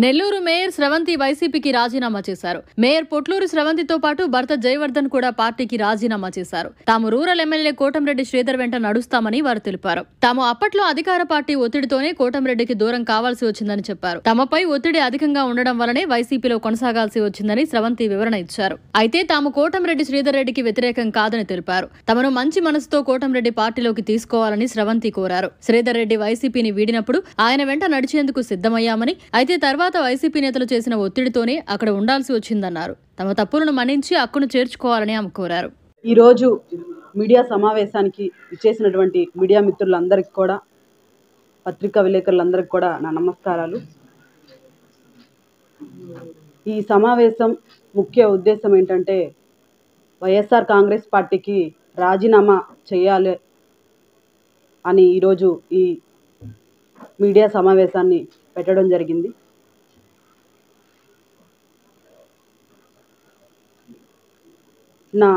Nellore mayor స్రవంతి వైసీపీకి రాజీనామా చేశారు. మేయర్ పొట్లూరు స్రవంతితో పాటు భర్త జయవర్ధన్ కూడా పార్టీకి రాజీనామా చేశారు. తాము రూరల్ ఎమ్మెల్యే కోటంరెడ్డి శ్రీధర్ వెంట నడుస్తామని వారు తెలిపారు. తాము అప్పట్లో అధికార పార్టీ ఒత్తిడితోనే కోటంరెడ్డికి దూరం కావాల్సి వచ్చిందని చెప్పారు. తమపై ఒత్తిడి అధికంగా ఉండడం వల్లనే వైసీపీలో కొనసాగాల్సి వచ్చిందని స్రవంతి వివరణ ఇచ్చారు. అయితే తాము కోటంరెడ్డి శ్రీధర్ రెడ్డికి వ్యతిరేకం కాదని తెలిపారు. తమను మంచి మనసుతో కోటంరెడ్డి పార్టీలోకి తీసుకోవాలని స్రవంతి కోరారు. శ్రీధర్ రెడ్డి వైసీపీని వీడినప్పుడు ఆయన వెంట నడిచేందుకు సిద్ధమయ్యామని, అయితే తర్వాత వైసీపీ నేతలు చేసిన ఒత్తిడితోనే అక్కడ ఉండాల్సి వచ్చిందన్నారు. తమ తప్పులను మన్నించి హక్కును చేర్చుకోవాలని ఆమె కోరారు. ఈ రోజు మీడియా సమావేశానికి ఇచ్చేసినటువంటి మీడియా మిత్రులందరికీ కూడా, పత్రికా విలేకరులందరికీ కూడా నా నమస్కారాలు. ఈ సమావేశం ముఖ్య ఉద్దేశం ఏంటంటే, వైఎస్ఆర్ కాంగ్రెస్ పార్టీకి రాజీనామా చేయాలి అని ఈరోజు ఈ మీడియా సమావేశాన్ని పెట్టడం జరిగింది. నా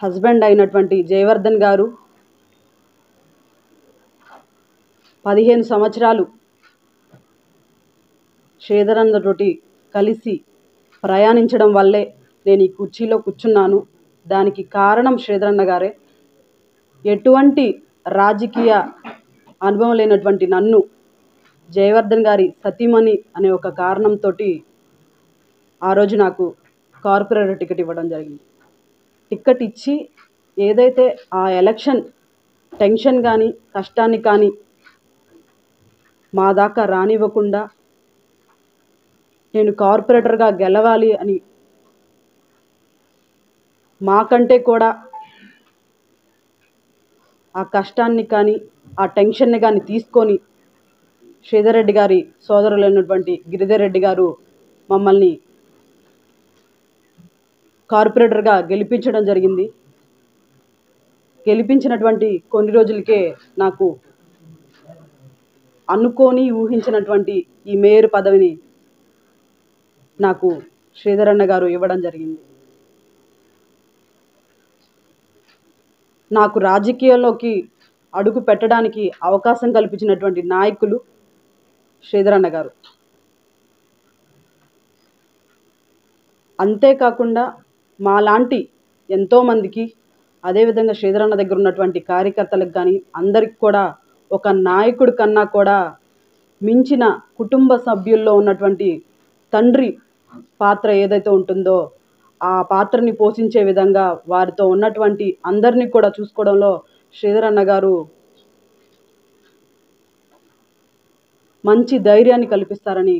హస్బెండ్ అయినటువంటి జయవర్ధన్ గారు 15 సంవత్సరాలు శ్రీధరన్నతోటి కలిసి ప్రయాణించడం వల్లే నేను ఈ కుర్చీలో కూర్చున్నాను. దానికి కారణం శ్రీధరన్న గారే. ఎటువంటి రాజకీయ అనుభవం లేనటువంటి నన్ను జయవర్ధన్ గారి సతీమణి అనే ఒక కారణంతో ఆ రోజు నాకు కార్పొరేటర్ టికెట్ ఇవ్వడం జరిగింది. టికెట్ ఇచ్చి ఏదైతే ఆ ఎలక్షన్ టెన్షన్ కానీ కష్టాన్ని కానీ మా దాకా రానివ్వకుండా నేను కార్పొరేటర్గా గెలవాలి అని మాకంటే కూడా ఆ కష్టాన్ని కానీ ఆ టెన్షన్ని కానీ తీసుకొని శ్రీధర్ రెడ్డి గారి సోదరులైనటువంటి గిరిధర్ రెడ్డి గారు మమ్మల్ని కార్పొరేటర్గా గెలిపించడం జరిగింది. గెలిపించినటువంటి కొన్ని రోజులకే నాకు అనుకోని ఊహించినటువంటి ఈ మేయర్ పదవిని నాకు శ్రీధరన్న గారు ఇవ్వడం జరిగింది. నాకు రాజకీయాల్లోకి అడుగు పెట్టడానికి అవకాశం కల్పించినటువంటి నాయకులు శ్రీధరన్న గారు. అంతేకాకుండా మాలాంటి ఎంతోమందికి, అదేవిధంగా శ్రీధరన్న దగ్గర ఉన్నటువంటి కార్యకర్తలకు కానీ అందరికి కూడా ఒక నాయకుడి కన్నా కూడా మించిన కుటుంబ సభ్యుల్లో ఉన్నటువంటి తండ్రి పాత్ర ఏదైతే ఉంటుందో ఆ పాత్రని పోషించే విధంగా వారితో ఉన్నటువంటి అందరినీ కూడా చూసుకోవడంలో శ్రీధరన్న గారు మంచి ధైర్యాన్ని కల్పిస్తారని,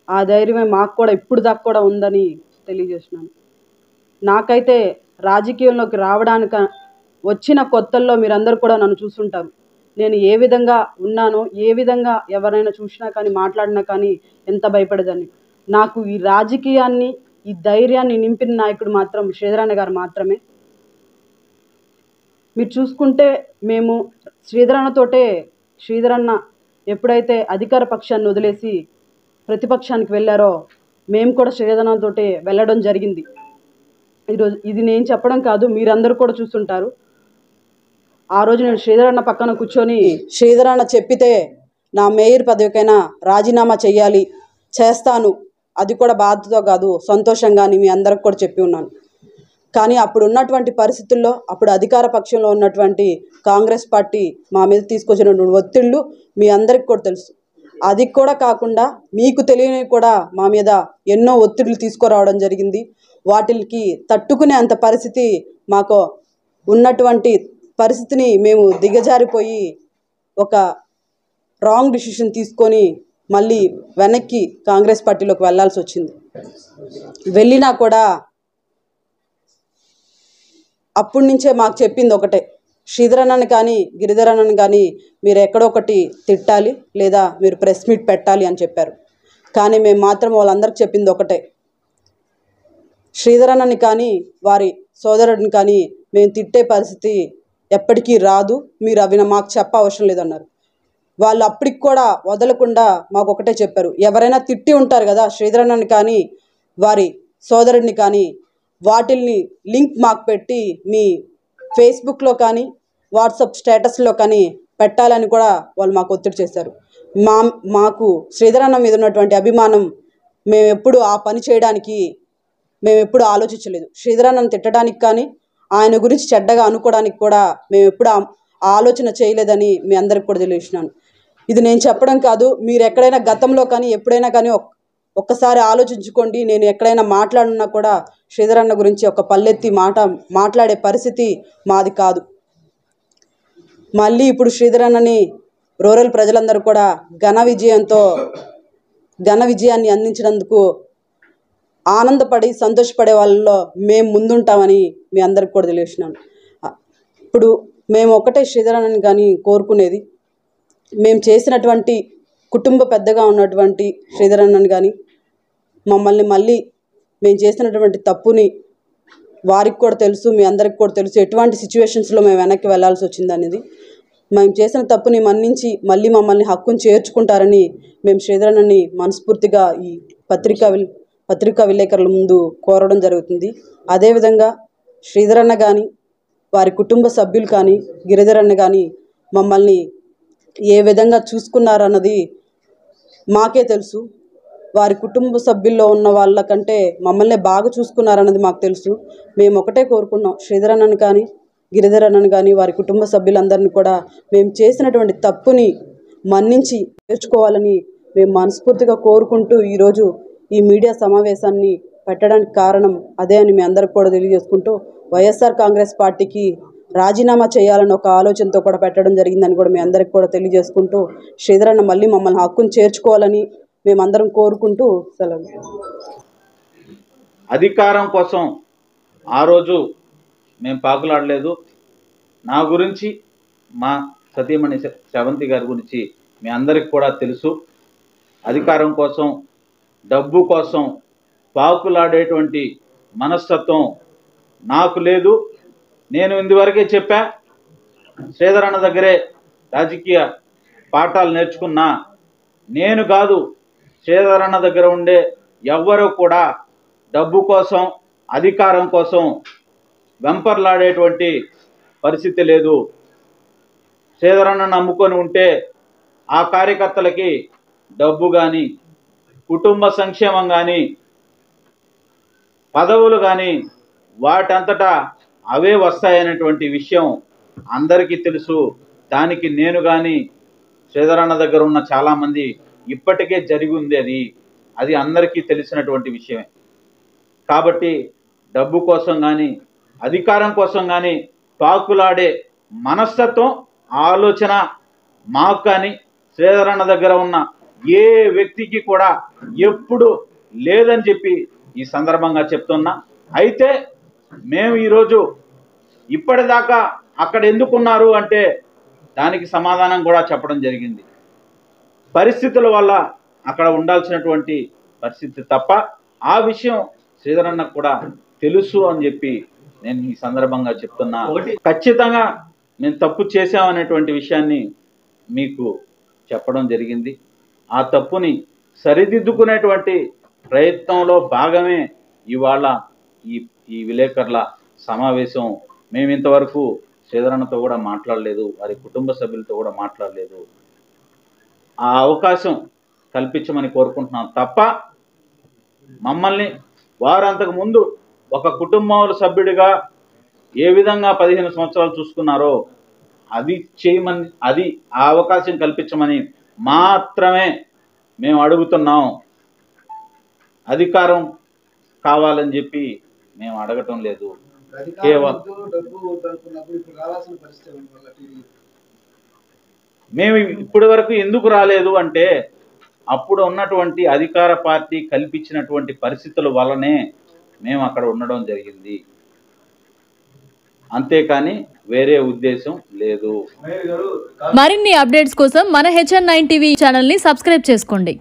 ఆ ధైర్యమే మాకు కూడా ఇప్పుడు దాకా కూడా ఉందని తెలియజేస్తున్నాను. నాకైతే రాజకీయంలోకి రావడానికి వచ్చిన కొత్తల్లో మీరందరూ కూడా నన్ను చూస్తుంటారు. నేను ఏ విధంగా ఉన్నానో, ఏ విధంగా ఎవరైనా చూసినా కానీ మాట్లాడినా కానీ ఎంత భయపడేదాన్ని. నాకు ఈ రాజకీయాన్ని, ఈ ధైర్యాన్ని నింపిన నాయకుడు మాత్రం శ్రీధరన్న గారు మాత్రమే. మీరు చూసుకుంటే మేము శ్రీధరన్న ఎప్పుడైతే అధికార పక్షాన్ని వదిలేసి ప్రతిపక్షానికి వెళ్ళారో మేము కూడా శ్రీధరన్నతోటే వెళ్ళడం జరిగింది. ఈరోజు ఇది నేను చెప్పడం కాదు, మీరందరూ కూడా చూస్తుంటారు. ఆ రోజు నేను శ్రీధరన్న పక్కన కూర్చొని, శ్రీధరన్న చెప్పితే నా మేయర్ పదవికైనా రాజీనామా చేయాలి, చేస్తాను, అది కూడా బాధతో కాదు సంతోషంగా అని మీ అందరికి కూడా చెప్పి ఉన్నాను. కానీ అప్పుడు ఉన్నటువంటి పరిస్థితుల్లో, అప్పుడు అధికార పక్షంలో ఉన్నటువంటి కాంగ్రెస్ పార్టీ మా మీద తీసుకొచ్చినటువంటి ఒత్తిళ్ళు మీ అందరికి కూడా తెలుసు. అది కూడా కాకుండా మీకు తెలియని కూడా మా మీద ఎన్నో ఒత్తిడులు తీసుకురావడం జరిగింది. వాటికి తట్టుకునే అంత పరిస్థితి మాకు ఉన్నటువంటి పరిస్థితిని మేము దిగజారిపోయి ఒక రాంగ్ డిసిషన్ తీసుకొని మళ్ళీ వెనక్కి కాంగ్రెస్ పార్టీలోకి వెళ్ళాల్సి వచ్చింది. వెళ్ళినా కూడా అప్పటి నుంచే మాకు చెప్పింది ఒకటే, శ్రీధరన్నని కానీ గిరిధరన్నని కానీ మీరు ఎక్కడొకటి తిట్టాలి లేదా మీరు ప్రెస్ మీట్ పెట్టాలి అని చెప్పారు. కానీ మేము మాత్రం వాళ్ళందరికీ చెప్పింది ఒకటే, శ్రీధరన్నని కానీ వారి సోదరుడిని కానీ మేము తిట్టే పరిస్థితి ఎప్పటికీ రాదు, మీరు అవి మాకు చెప్ప అవసరం లేదన్నారు. వాళ్ళు అప్పటికి కూడా వదలకుండా మాకు ఒకటే చెప్పారు, ఎవరైనా తిట్టి ఉంటారు కదా శ్రీధరన్నని కానీ వారి సోదరుడిని కానీ, వాటిల్ని లింక్ మాకు పెట్టి మీ ఫేస్బుక్లో కానీ వాట్సాప్ స్టేటస్లో కానీ పెట్టాలని కూడా వాళ్ళు మాకు ఒత్తిడి చేశారు. మాకు శ్రీధర్ అన్న మీద ఉన్నటువంటి అభిమానం మేము ఎప్పుడు ఆ పని చేయడానికి మేము ఎప్పుడు ఆలోచించలేదు. శ్రీధర్ అన్నను తిట్టడానికి కానీ ఆయన గురించి చెడ్డగా అనుకోవడానికి కూడా మేము ఎప్పుడు ఆలోచన చేయలేదని మీ అందరికి కూడా తెలియజేసినాను. ఇది నేను చెప్పడం కాదు, మీరు ఎక్కడైనా గతంలో కానీ ఎప్పుడైనా కానీ ఒక్కసారి ఆలోచించుకోండి. నేను ఎక్కడైనా మాట్లాడినా కూడా శ్రీధర్ అన్న గురించి ఒక పల్లెత్తి మాట్లాడే పరిస్థితి మాది కాదు. మళ్ళీ ఇప్పుడు శ్రీధర్ అన్నని రూరల్ ప్రజలందరూ కూడా ఘన విజయాన్ని అందించినందుకు ఆనందపడి సంతోషపడే వాళ్ళలో మేము ముందుంటామని మీ అందరికి కూడా తెలియజేసినాను. ఇప్పుడు మేము ఒకటే శ్రీధర్ అన్నని కానీ కోరుకునేది, మేము చేసినటువంటి కుటుంబ పెద్దగా ఉన్నటువంటి శ్రీధర్ అన్నని కానీ మమ్మల్ని మళ్ళీ మేము చేసినటువంటి తప్పుని వారికి కూడా తెలుసు, మీ అందరికి కూడా తెలుసు ఎటువంటి సిచ్యువేషన్స్లో మేము వెనక్కి వెళ్ళాల్సి వచ్చింది అనేది. మేము చేసిన తప్పుని మన్నించి మళ్ళీ మమ్మల్ని హక్కును చేర్చుకుంటారని మేము శ్రీధర్ అన్నని మనస్ఫూర్తిగా ఈ పత్రికా విలేకరుల ముందు కోరడం జరుగుతుంది. అదేవిధంగా శ్రీధర్ అన్న కానీ వారి కుటుంబ సభ్యులు కానీ గిరిధర్ అన్న కానీ మమ్మల్ని ఏ విధంగా చూసుకున్నారన్నది మాకే తెలుసు. వారి కుటుంబ సభ్యుల్లో ఉన్న వాళ్ళకంటే మమ్మల్ని బాగా చూసుకున్నారన్నది మాకు తెలుసు. మేము ఒకటే కోరుకున్నాం, శ్రీధర్ అన్నని కానీ గిరిధర్ అన్నని కానీ వారి కుటుంబ సభ్యులందరినీ కూడా మేము చేసినటువంటి తప్పుని మన్నించి నేర్చుకోవాలని మేము మనస్ఫూర్తిగా కోరుకుంటూ ఈరోజు ఈ మీడియా సమావేశాన్ని పెట్టడానికి కారణం అదే అని మీ అందరికి కూడా తెలియజేసుకుంటూ, వైఎస్ఆర్ కాంగ్రెస్ పార్టీకి రాజీనామా చేయాలని ఒక ఆలోచనతో కూడా పెట్టడం జరిగిందని కూడా మీ అందరికి కూడా తెలియజేసుకుంటూ, శ్రీధర్ అన్న మళ్ళీ మమ్మల్ని హక్కును చేర్చుకోవాలని మేమందరం కోరుకుంటూ సెలవు. అధికారం కోసం ఆ రోజు మేము పాకులాడలేదు. నా గురించి, మా సతీమణి శ్రవంతి గారి గురించి మీ అందరికి కూడా తెలుసు. అధికారం కోసం, డబ్బు కోసం పాకులాడేటువంటి మనస్తత్వం నాకు లేదు. నేను ఇందువరకే చెప్పా, శ్రీధర్ అన్న దగ్గరే రాజకీయ పాఠాలు నేర్చుకున్నా. నేను కాదు, శ్రీధర్ అన్న దగ్గర ఉండే ఎవ్వరూ కూడా డబ్బు కోసం, అధికారం కోసం వెంపర్లాడేటువంటి పరిస్థితి లేదు. శ్రీధర్ అన్న నమ్ముకొని ఉంటే ఆ కార్యకర్తలకి డబ్బు కానీ, కుటుంబ సంక్షేమం కానీ, పదవులు కానీ వాటంతటా అవే వస్తాయనేటువంటి విషయం అందరికీ తెలుసు. దానికి నేను కానీ శ్రీధర్ అన్న దగ్గర ఉన్న చాలామంది ఇప్పటికే జరిగి ఉంది. అది అందరికీ తెలిసినటువంటి విషయమే. కాబట్టి డబ్బు కోసం కానీ, అధికారం కోసం కానీ పాకులాడే మనస్తత్వం, ఆలోచన మాకు కానీ శ్రీధర్ అన్న దగ్గర ఉన్న ఏ వ్యక్తికి కూడా ఎప్పుడు లేదని చెప్పి ఈ సందర్భంగా చెప్తున్నా. అయితే మేము ఈరోజు ఇప్పటిదాకా అక్కడ ఎందుకున్నారు అంటే దానికి సమాధానం కూడా చెప్పడం జరిగింది. పరిస్థితుల వల్ల అక్కడ ఉండాల్సినటువంటి పరిస్థితి తప్ప ఆ విషయం శ్రీధర్ అన్నకు కూడా తెలుసు అని చెప్పి నేను ఈ సందర్భంగా చెప్తున్నా. ఖచ్చితంగా మేము తప్పు చేశామనేటువంటి విషయాన్ని మీకు చెప్పడం జరిగింది. ఆ తప్పుని సరిదిద్దుకునేటువంటి ప్రయత్నంలో భాగమే ఇవాళ ఈ విలేకరుల సమావేశం. మేము ఇంతవరకు శ్రీధర్ అన్నతో కూడా మాట్లాడలేదు, వారి కుటుంబ సభ్యులతో కూడా మాట్లాడలేదు. ఆ అవకాశం కల్పించమని కోరుకుంటున్నాం తప్ప మమ్మల్ని వారు అంతకు ముందు ఒక కుటుంబంలో సభ్యుడిగా ఏ విధంగా 15 సంవత్సరాలు చూసుకున్నారో అది చేయమని, అది ఆ అవకాశం కల్పించమని మాత్రమే మేము అడుగుతున్నాం. అధికారం కావాలని చెప్పి మేము అడగటం లేదు. కేవలం మేము ఇప్పటి వరకు ఎందుకు రాలేదు అంటే అప్పుడు ఉన్నటువంటి అధికార పార్టీ కల్పించినటువంటి పరిస్థితుల వల్లనే మేము అక్కడ ఉండడం జరిగింది. అంతేకాని వేరే ఉద్దేశం లేదు. మరిన్ని అప్డేట్స్ కోసం మన HN9 టీవీ ఛానల్ ని సబ్స్క్రైబ్ చేసుకోండి.